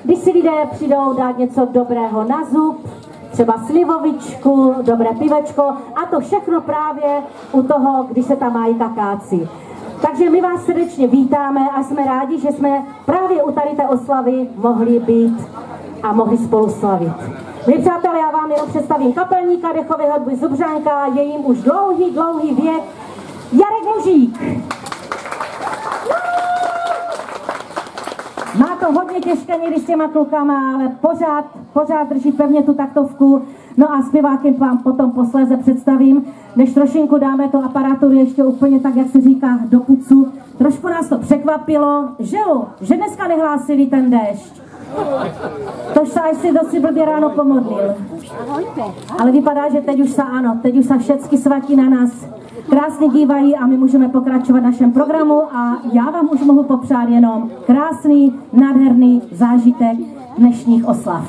když si lidé přijdou dát něco dobrého na zub, třeba slivovičku, dobré pivečko a to všechno právě u toho, když se tam mají kakáci. Takže my vás srdečně vítáme a jsme rádi, že jsme právě u tady té oslavy mohli být a mohli spolu slavit. Milí přátelé, já vám jenom představím kapelníka dechové hudby Zubřánka, je jim už dlouhý věk, Jarek Mužík. Má to hodně těžké někdy s těma klukama, ale pořád drží pevně tu taktovku. No a zpěvákem vám potom posléze představím, než trošinku dáme tu aparaturu ještě úplně tak, jak se říká, do pucu. Trošku nás to překvapilo, že dneska nehlásili ten déšť. Tož se až si dosti blbě ráno pomodlil. Ale vypadá, že teď už se všecky svatí na nás krásně dívají a my můžeme pokračovat v našem programu a já vám už mohu popřát jenom krásný, nádherný zážitek dnešních oslav.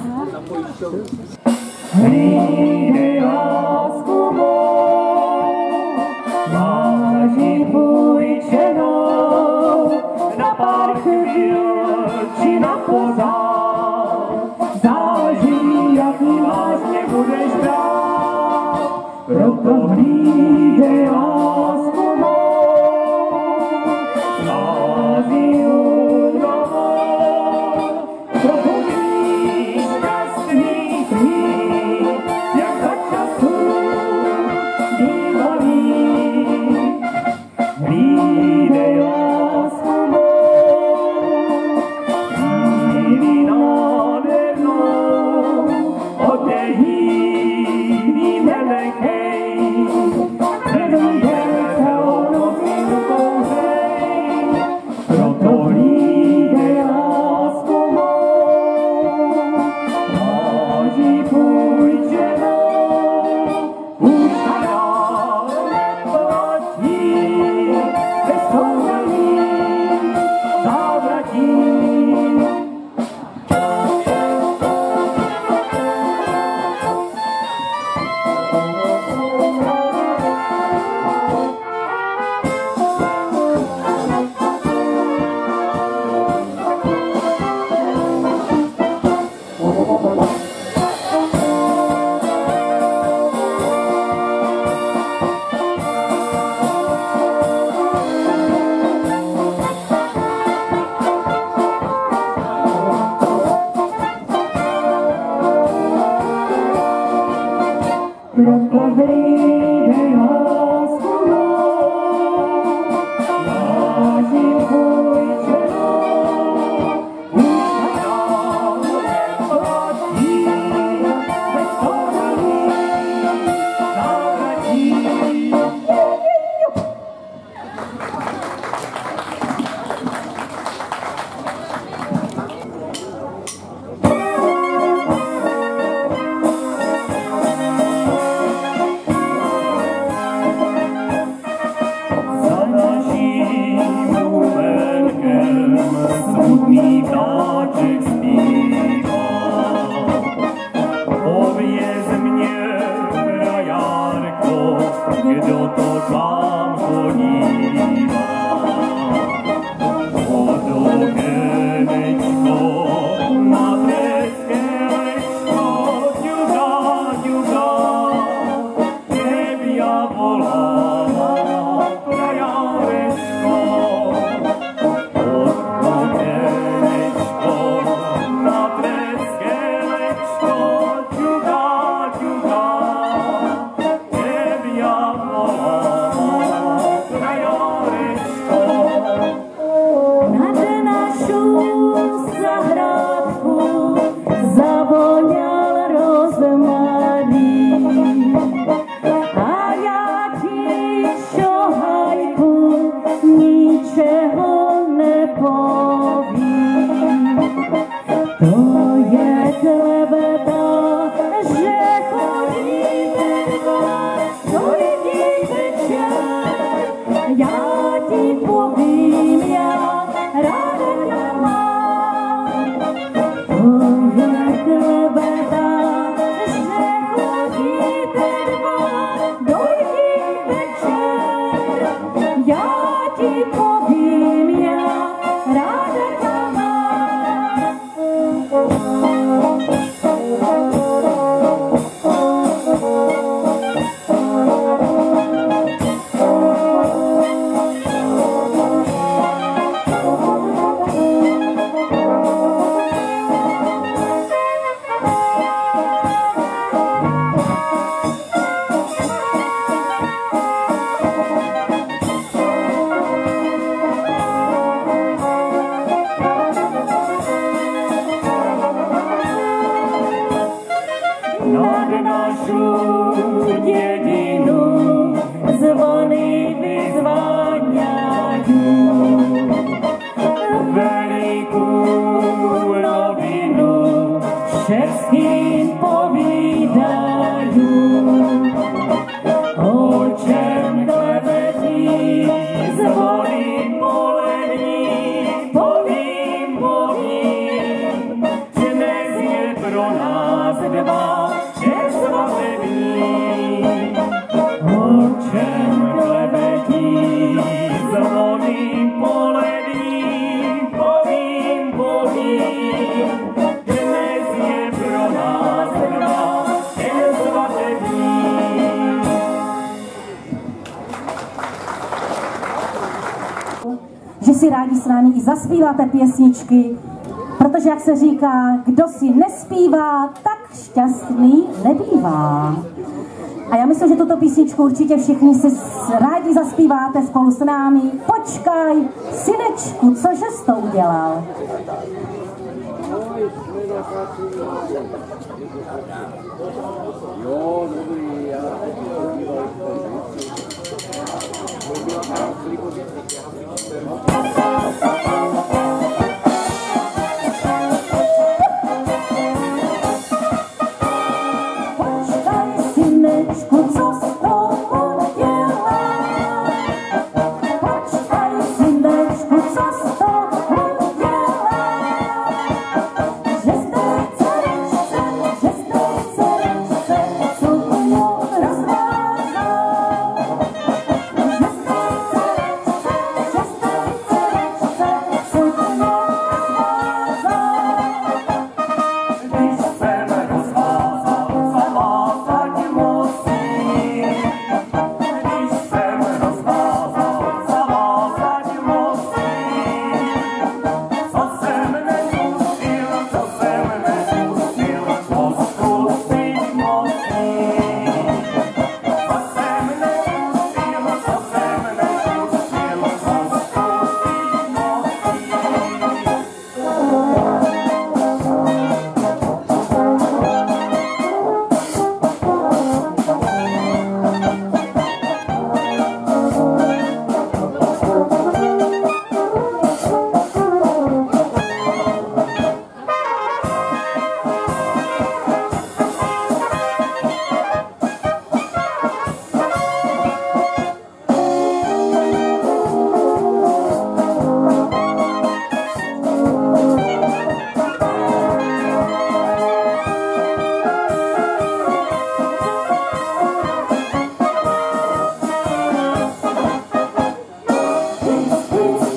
Hlídej lásku mou, váží půjčenou, na pár chvíl či na pořád, záleží, jak mi vážně budeš brát, proto hlídej lásku mou, váží únovou, probudíš šťastný klid, jak za času bývalý. Hlídej lásku mou, chvíli nádhernou, odejíví nelekej, předvídej celou noc kouřej, proto hlídej lásku mou, váží půjčenou, už dál neplatí, bez soužení závratí. Proto hlídej lásku mou, vážím půjčenou, už dál neplatí, bez soužení závratí. Smutný ptáček zpívá, pověz mě, krajárko, kdo to k vám chodívá. Odokenečko, na treskelečko, ďuga, ďuga, nebia volá, krajárečko. Že si rádi s námi i zaspíváte pěsničky, protože, jak se říká, kdo si nespívá, tak šťastný nebývá. A já myslím, že tuto písničku určitě všichni si rádi zaspíváte spolu s námi. Počkaj, synečku, cože jsi to udělal? Jo, dobrý, já Počkaj, synečku, co jsi to udělal? Počkaj, synečku, co jsi to udělal? Že z té dcerečce, cukru rozvázal. Že z té dcerečce, cukru rozvázal. Když jsem rozvázal, zavázat musím. Když jsem rozvázal, zavázat musím. Co jsem nezpustil, to zkusit musím. Co jsem nezpustil,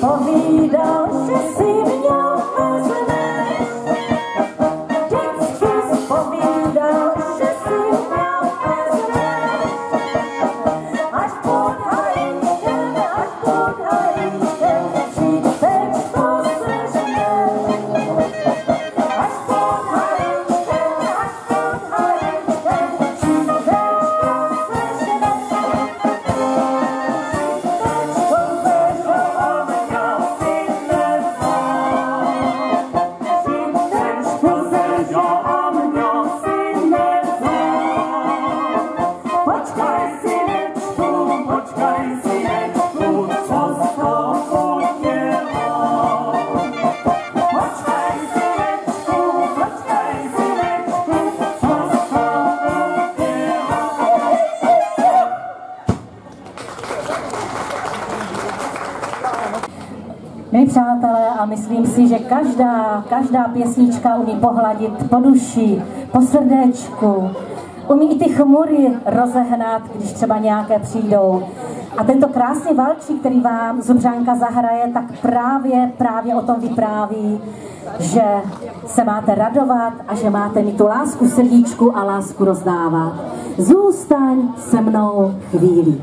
povídal, že si měl vezmeš. Vždycky jsi povídal, že si měl vezmeš. Až pod hajíčkem, přijdeš, to sežneš. Až pod hajíčkem, přijdeš, to Milí přátelé, a myslím si, že každá pěsnička umí pohladit po duši, po srdéčku. Umí i ty chmury rozehnat, když třeba nějaké přijdou. A tento krásný valčík, který vám Zubřánka zahraje, tak právě o tom vypráví. že se máte radovat a že máte mít tu lásku v srdíčku a lásku rozdávat. Zůstaň se mnou chvíli.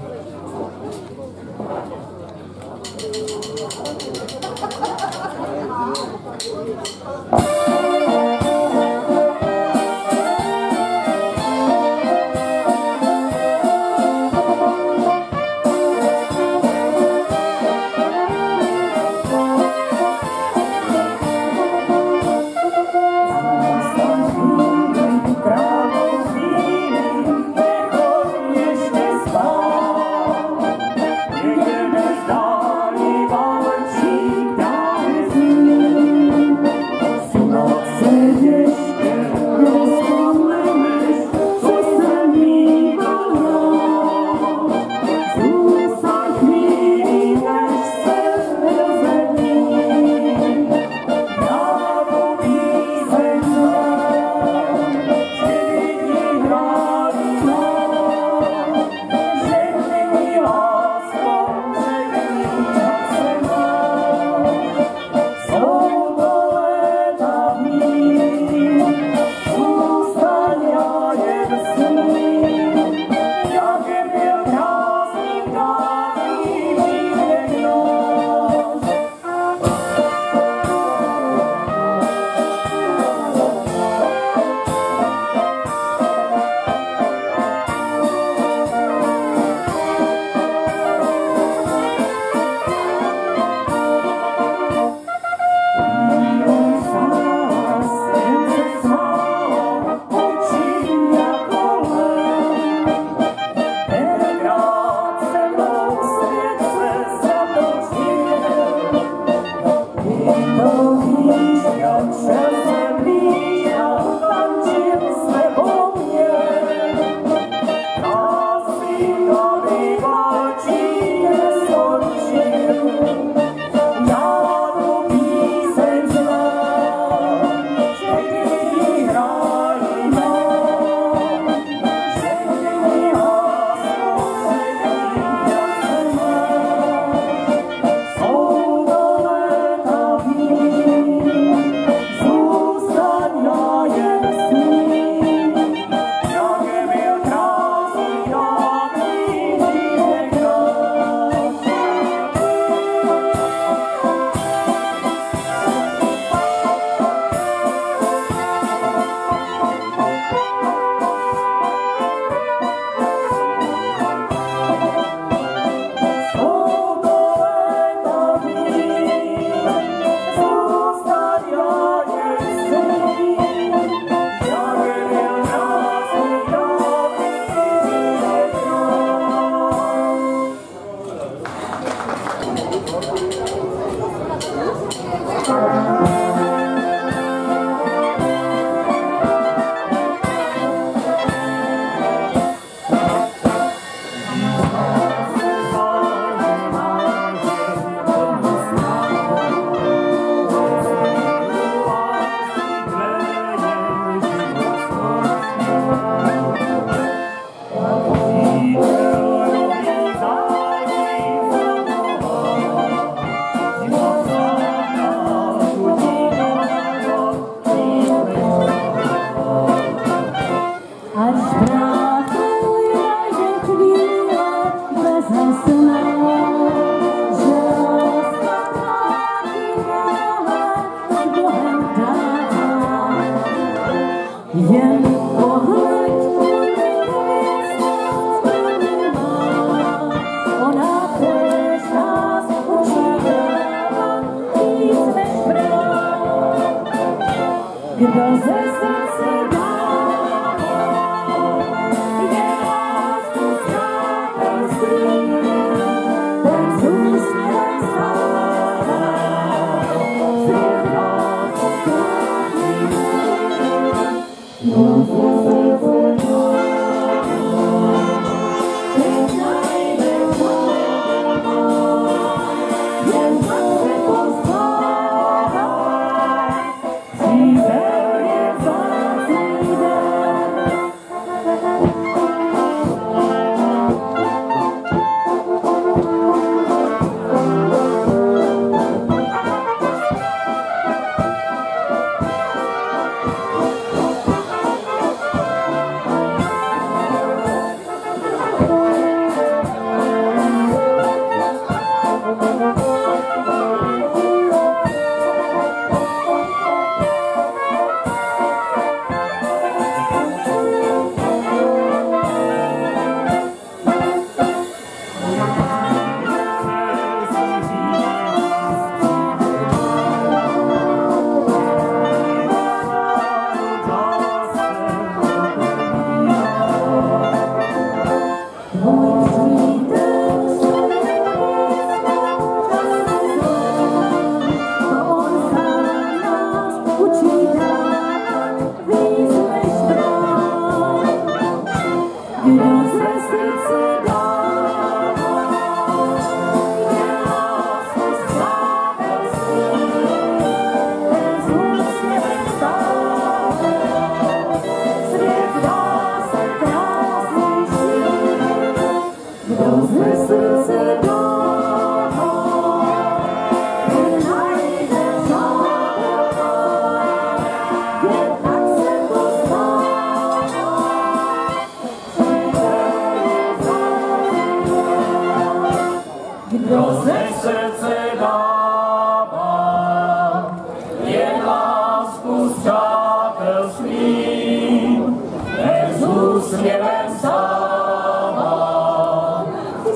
Sněhem stává,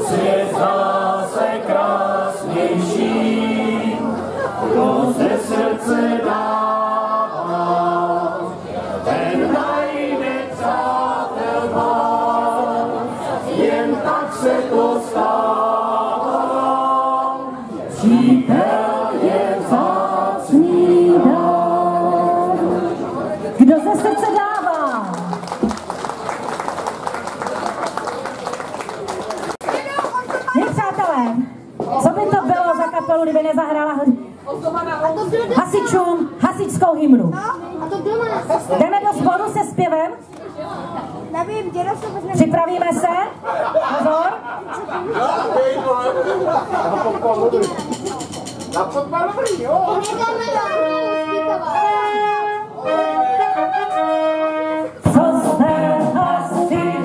svět zase krásnější, kdo ze srdce dává, ten najde přátel má, jen tak se to stává, přítel je vzácný dar. Kdo ze srdce dává? Přátelé, co by to bylo za kapelu, kdyby nezahrála hasičům hasičskou hymnu? Jdeme do sboru se zpěvem? Připravíme se? Pozor. Co jste hasiči?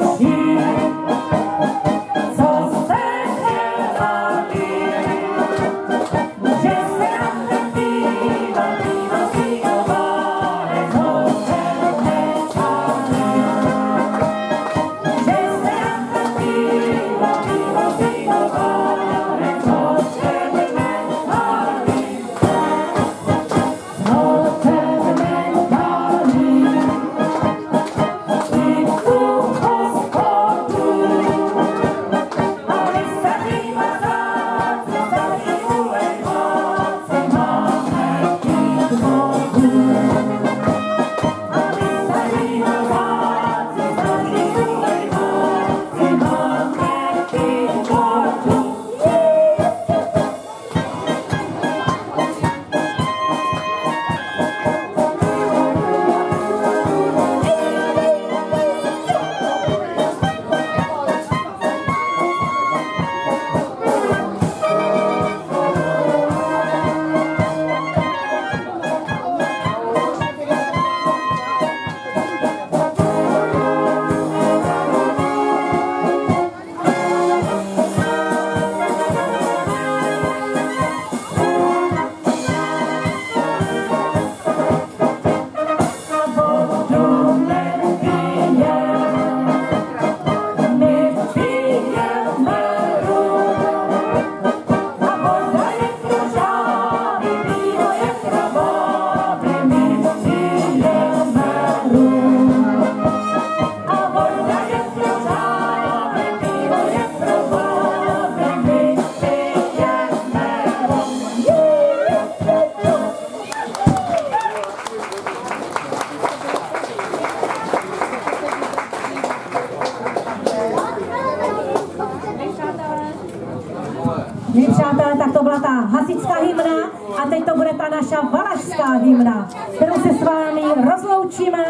Milí přátelé, tak to byla ta hasičská hymna a teď to bude ta naša valašská hymna, kterou se s vámi rozloučíme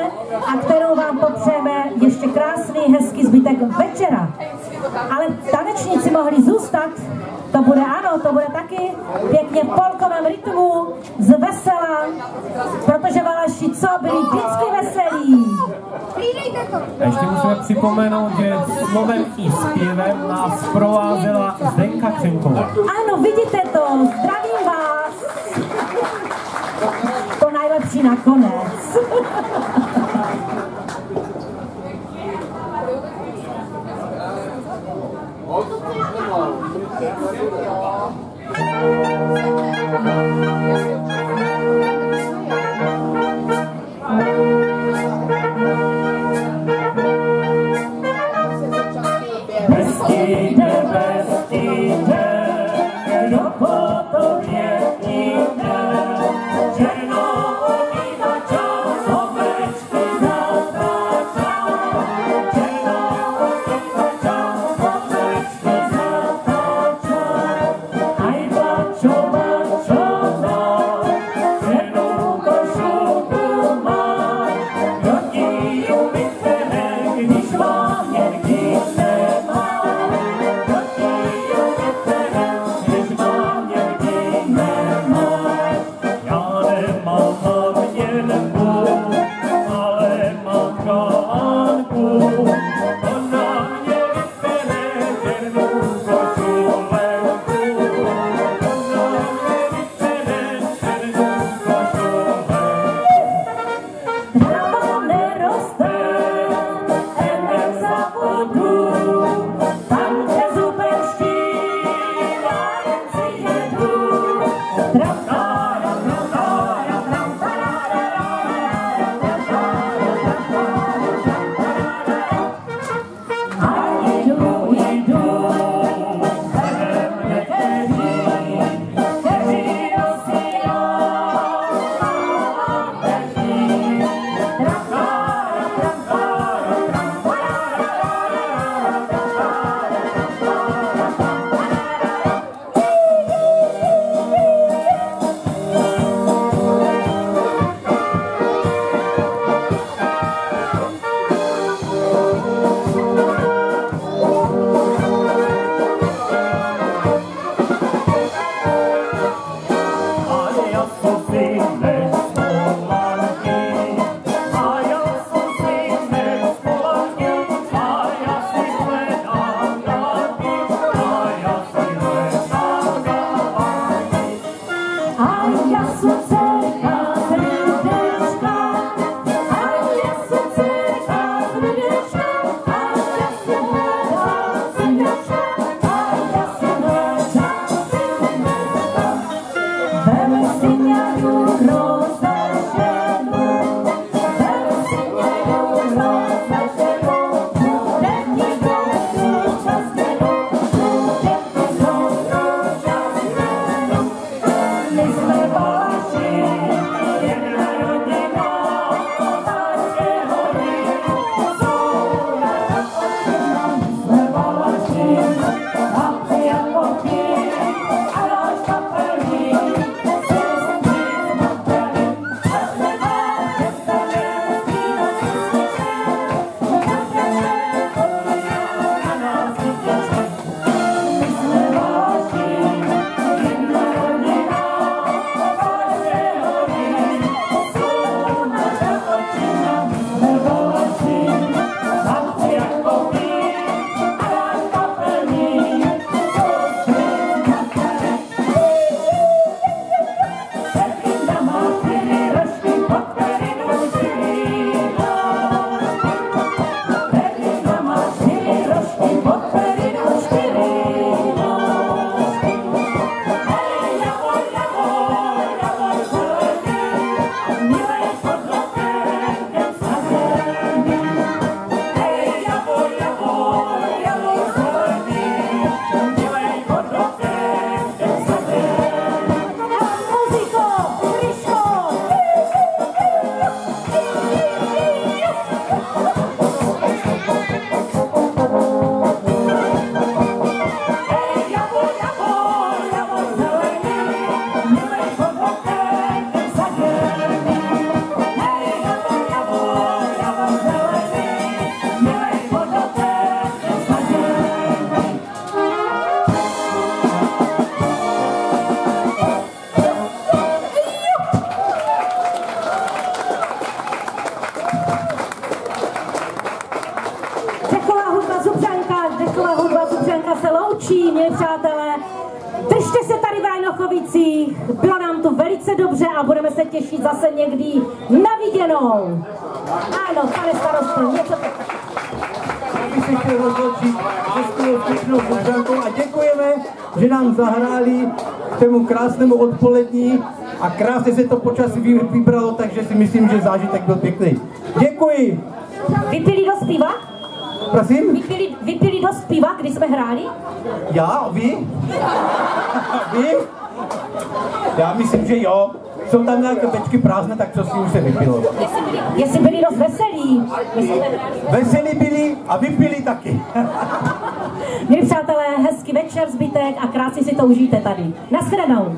a kterou vám popřejeme ještě krásný, hezký zbytek večera. Ale tanečníci mohli zůstat, to bude ano, to bude taky pěkně v polkovém rytmu, z vesela, protože Valaši co, byli vždycky veselí. A ještě musíme připomenout, že slovem i zpěvem nás provázela Zdenka Křenková. Ano, vidíte to, zdravím vás. To nejlepší nakonec. přátelé, držte se tady v Rajnochovicích, bylo nám tu velice dobře a budeme se těšit zase někdy na viděnou. Ano, pane starosto, něco tak. bych se chtěl rozloučit se skutečnou Božánkou a děkujeme, že nám zahráli k tému krásnému odpolední a krásně se to počasí vybralo, takže si myslím, že zážitek byl pěkný. Děkuji. Vypili dost piva? Prosím? Vypili dost piva, když jsme hráli? Já? Vy? Vy? Já myslím, že jo. Jsou tam nějaké bečky prázdné, tak co si už se vypilo. Jestli byli dost veselí. Veselí byli a vypili taky. Milí přátelé, hezký večer, zbytek a krásně si to užijte tady. Naschledanou.